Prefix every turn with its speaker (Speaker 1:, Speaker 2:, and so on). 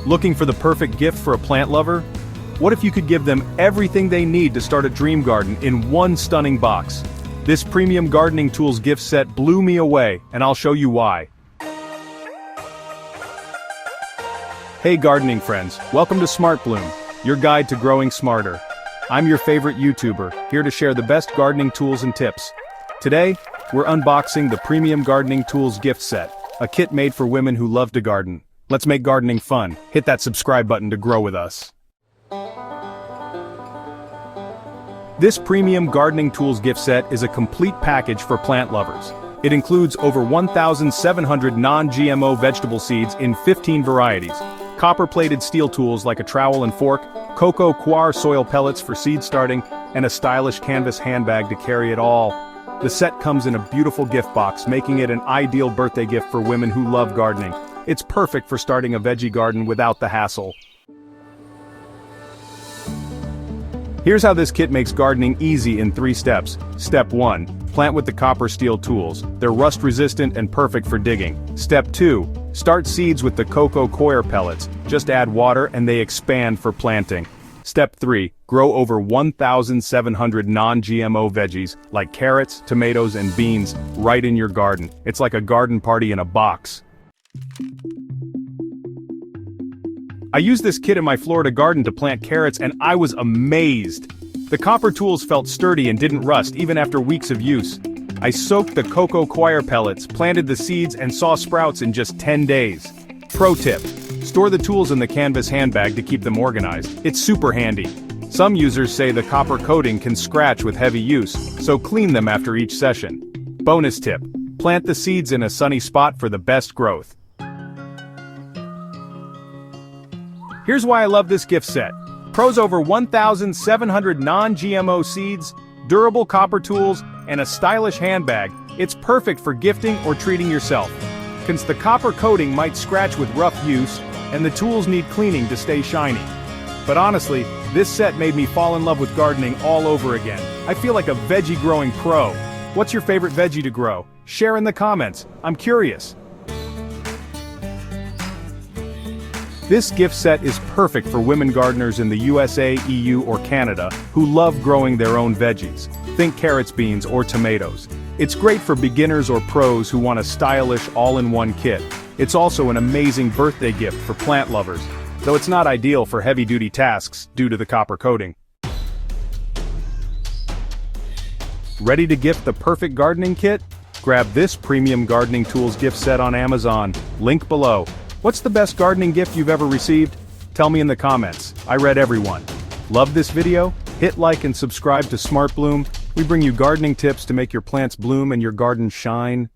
Speaker 1: Looking for the perfect gift for a plant lover? What if you could give them everything they need to start a dream garden in one stunning box? This premium gardening tools gift set blew me away, and I'll show you why. Hey gardening friends, welcome to SmartBloom, your guide to growing smarter. I'm your favorite YouTuber, here to share the best gardening tools and tips. Today, we're unboxing the Premium Gardening Tools gift set, a kit made for women who love to garden. Let's make gardening fun. Hit that subscribe button to grow with us. This Premium Gardening Tools gift set is a complete package for plant lovers. It includes over 1,700 non-GMO vegetable seeds in 15 varieties, copper-plated steel tools like a trowel and fork, cocoa coir soil pellets for seed starting, and a stylish canvas handbag to carry it all. The set comes in a beautiful gift box, making it an ideal birthday gift for women who love gardening. It's perfect for starting a veggie garden without the hassle. Here's how this kit makes gardening easy in 3 steps. Step 1. Plant with the copper steel tools. They're rust-resistant and perfect for digging. Step 2. Start seeds with the cocoa coir pellets. Just add water and they expand for planting. Step 3. Grow over 1,700 non-GMO veggies, like carrots, tomatoes, and beans, right in your garden. It's like a garden party in a box. I used this kit in my Florida garden to plant carrots and I was amazed. The copper tools felt sturdy and didn't rust even after weeks of use. I soaked the cocoa coir pellets, planted the seeds, and saw sprouts in just 10 days. Pro tip: store the tools in the canvas handbag to keep them organized. It's super handy. Some users say the copper coating can scratch with heavy use, so clean them after each session. Bonus tip: plant the seeds in a sunny spot for the best growth. Here's why I love this gift set. Pros: over 1,700 non-GMO seeds, durable copper tools, and a stylish handbag. It's perfect for gifting or treating yourself. Since the copper coating might scratch with rough use, and the tools need cleaning to stay shiny. But honestly, this set made me fall in love with gardening all over again. I feel like a veggie growing pro. What's your favorite veggie to grow? Share in the comments. I'm curious. This gift set is perfect for women gardeners in the USA, EU, or Canada who love growing their own veggies. Think carrots, beans, or tomatoes. It's great for beginners or pros who want a stylish, all-in-one kit. It's also an amazing birthday gift for plant lovers, though it's not ideal for heavy-duty tasks due to the copper coating. Ready to gift the perfect gardening kit? Grab this Premium Gardening Tools gift set on Amazon, link below. What's the best gardening gift you've ever received? Tell me in the comments. I read every one. Love this video? Hit like and subscribe to SmartBloom. We bring you gardening tips to make your plants bloom and your garden shine.